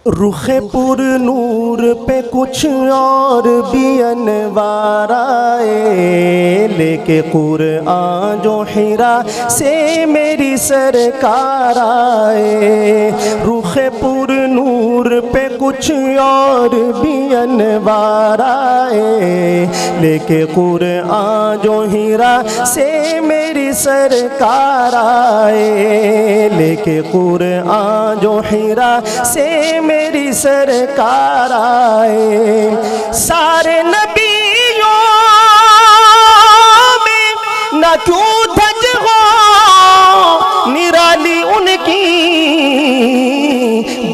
رخ پر نور پہ کچھ اور بھی انوار آئے، لے کے قرآن جو حرا سے میری سرکار آئے۔ رخ پر نور پہ کچھ اور بھی انوار آئے، لے کے قرآن جو حرا سے میری سرکار آئے، لے کے قرآن جو حرا سے میری سرکار آئے۔ سارے نبیوں میں نہ کیوں دھج ہو نرالی ان کی،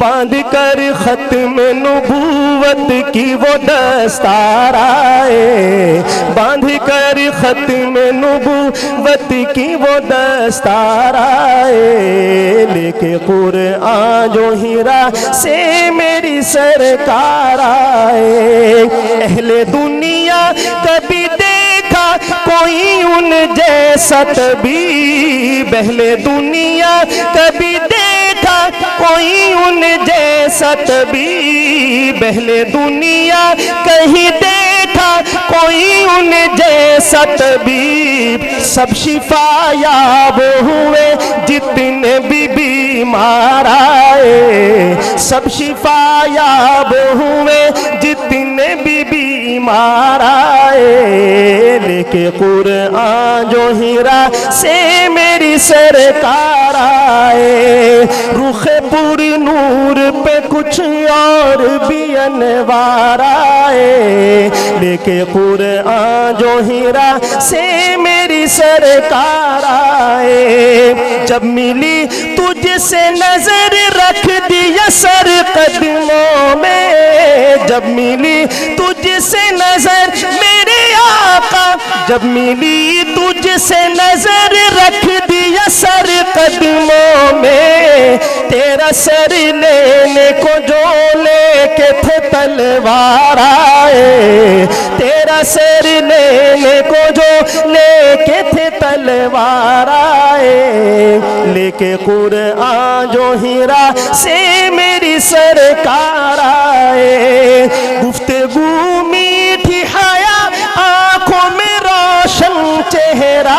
باندھ کر ختم نبوت کی وہ دستار آئے، باندھ کر ختم نبوت کی وہ دستار آئے، لے کے قرآن جو حرا سے میری سرکار آئے۔ اہل دنیا کبھی دیکھا کوئی ان جیسا طبیب، اہل دنیا کبھی دیکھا کوئی ان جیسا طبیب، اہل دنیا کہیں دیکھا کوئی ان جیسا طبیب۔ سب شفا یاب ہوئے جتنے بھی بیمار آئے، سب شفا یاب ہوئے جتنے بھی بیمار آئے، لے کے قرآن جو حرا سے میری سرکار آئے۔ رخ پر نور پہ کچھ اور بھی انوار آئے، لے کے قرآن جو حرا سے میری سرکار آئے۔ جب ملی تجھ سے نظر رکھ دیا سر قدموں میں، جب ملی تجھ سے نظر میرے آقا، جب ملی تجھ سے نظر رکھ دیا سر قدموں میں، تیرا سر لینے کو جو لے کے تھے تلوار آئے، تیرا سر لینے کو جو لے کے تھے تلوار آئے، لے کے قرآن جو حرا سے میری سرکار آئے۔ گفتگو میٹھی حیا آنکھوں میں روشن چہرہ،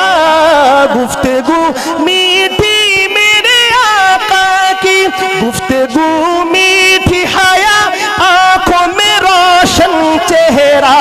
گفتگو میٹھی میرے آقا کی، گفتگو میٹھی حیا آنکھوں میں روشن چہرہ،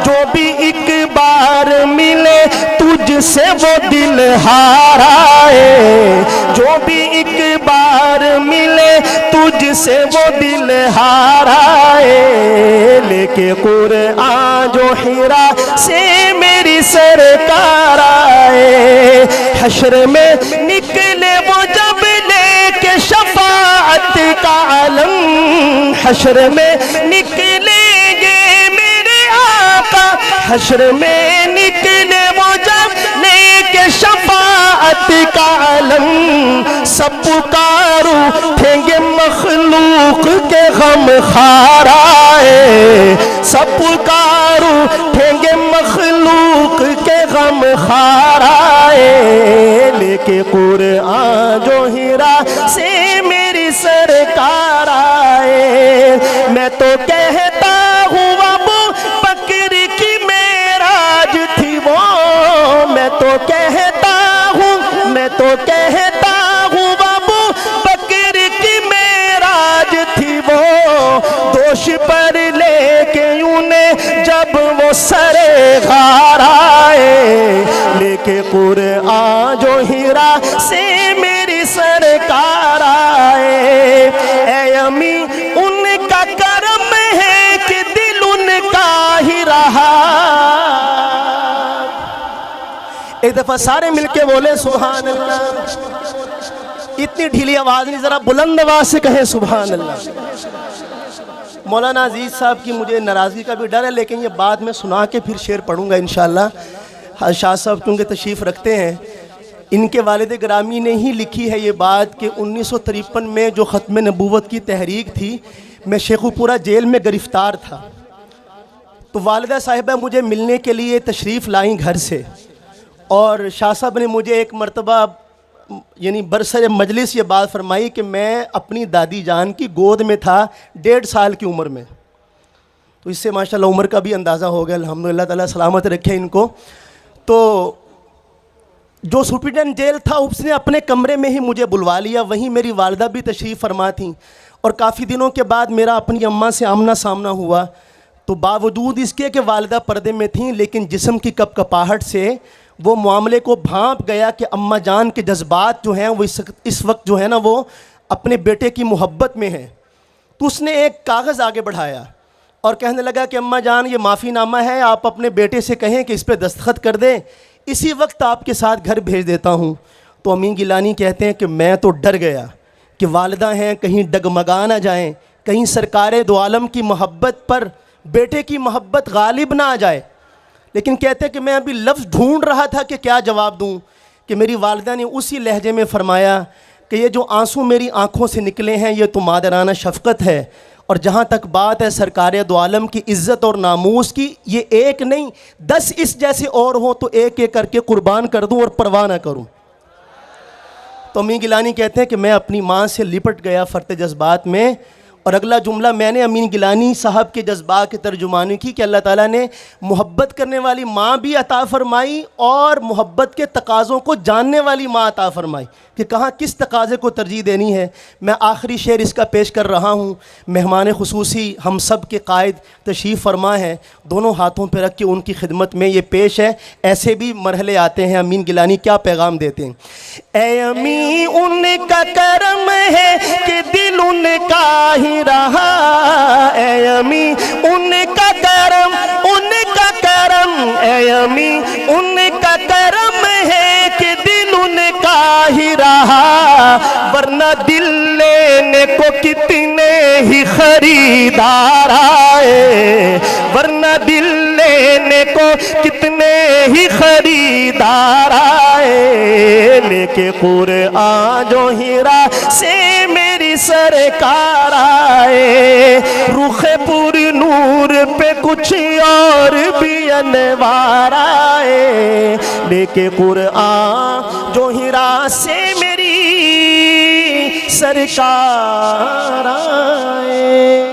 جو بھی ایک بار ملے تجھ سے وہ دل ہار آئے، جو بھی ایک بار ملے تجھ سے وہ دل ہار آئے، لے کے قرآن جو حرا سے میری سرکار آئے۔ حشر میں نکلے وہ جب لے کے شفاعت کا علم، حشر میں نکلیں گے میرے آقا، حشر میں نکلے وہ جب لے کے شفاعت کا علم، سب پکارو اٹھیں گے مخلوق کے غم خار آئے، سب پکارو اٹھیں گے مخلوق کے غم خار آئے، لے کے قرآن جو حرا سے میری سرکار آئے۔ میں تو کہتا ہوں ابو بکر کی معراج تھی وہ، میں تو کہتا ہوں، میں تو کہتا ہوں ابو بکر کی معراج تھی وہ، دوش پر لے کے انہیں جب وہ سر غار آئے، لے کے قرآن جو حرا سے میری سرکار آئے۔ اے امی ان کا کرم ہے کہ دل ان کا ہی رہا۔ ایک دفعہ سارے مل کے بولے سبحان اللہ، اتنی ڈھیلی آواز نہیں، ذرا بلند آواز سے کہیں سبحان اللہ۔ مولانا عزیز صاحب کی مجھے ناراضگی کا بھی ڈر ہے، لیکن یہ بعد میں سنا کے پھر شعر پڑھوں گا انشاءاللہ۔ شاہ صاحب کیونکہ تشریف رکھتے ہیں، ان کے والد گرامی نے ہی لکھی ہے یہ بات کہ 1953 میں جو ختم نبوت کی تحریک تھی، میں شیخو پورہ جیل میں گرفتار تھا، تو والدہ صاحبہ مجھے ملنے کے لیے تشریف لائیں گھر سے، اور شاہ صاحب نے مجھے ایک مرتبہ یعنی برسر مجلس یہ بات فرمائی کہ میں اپنی دادی جان کی گود میں تھا 1.5 سال کی عمر میں. تو اس سے ماشاءاللہ عمر کا بھی اندازہ ہو گیا. الحمدللہ تعالیٰ سلامت رکھے ان کو. تو جو سپرنٹینڈنٹ جیل تھا اس نے اپنے کمرے میں ہی مجھے بلوا لیا. وہیں میری والدہ بھی تشریف فرما تھیں. اور کافی دنوں کے بعد میرا اپنی اماں سے آمنا سامنا ہوا. تو باوجود اس کے کہ والدہ پردے میں تھیں لیکن جسم کی کپکپاہٹ سے وہ معاملے کو بھانپ گیا کہ اماں جان کے جذبات جو ہیں وہ اس وقت جو ہے نا وہ اپنے بیٹے کی محبت میں ہیں. تو اس نے ایک کاغذ آگے بڑھایا اور کہنے لگا کہ اماں جان یہ معافی نامہ ہے, آپ اپنے بیٹے سے کہیں کہ اس پہ دستخط کر دیں, اسی وقت آپ کے ساتھ گھر بھیج دیتا ہوں. تو امین گیلانی کہتے ہیں کہ میں تو ڈر گیا کہ والدہ ہیں کہیں ڈگمگا نہ جائیں, کہیں سرکار دو عالم کی محبت پر بیٹے کی محبت غالب نہ آ جائے. لیکن کہتے ہیں کہ میں ابھی لفظ ڈھونڈ رہا تھا کہ کیا جواب دوں کہ میری والدہ نے اسی لہجے میں فرمایا کہ یہ جو آنسو میری آنکھوں سے نکلے ہیں یہ تو مادرانہ شفقت ہے, اور جہاں تک بات ہے سرکار دو عالم کی عزت اور ناموس کی, یہ ایک نہیں 10 اس جیسے اور ہوں تو ایک ایک کر کے قربان کر دوں اور پرواہ نہ کروں. تو امین گیلانی کہتے ہیں کہ میں اپنی ماں سے لپٹ گیا فرط جذبات میں. اور اگلا جملہ میں نے امین گیلانی صاحب کے جذبات کی ترجمانی کی کہ اللہ تعالیٰ نے محبت کرنے والی ماں بھی عطا فرمائی اور محبت کے تقاضوں کو جاننے والی ماں عطا فرمائی کہ کہاں کس تقاضے کو ترجیح دینی ہے. میں آخری شعر اس کا پیش کر رہا ہوں. مہمان خصوصی ہم سب کے قائد تشریف فرما ہیں, دونوں ہاتھوں پہ رکھ کے ان کی خدمت میں یہ پیش ہے. ایسے بھی مرحلے آتے ہیں. امین گیلانی کیا پیغام دیتے ہیں. اے امی ان کا کرم ہے کہ دل ان کا ہی رہا, اے امی ان کا کرم, ان کا کرم, اے امی ان کا کرم ہے کہ دل ان کا ہی رہا, ورنہ دل لینے کو کتنے ہی خریدار آئے, ورنہ دل لینے کو کتنے ہی خریدار آئے. لے کے قرآن جو ہیرا سے میری سرکار آئے, رخ پر نور پہ کچھ اور بھی انوار آئے. لے کے قرآن جو ہیرا سے میری سرکار آئے.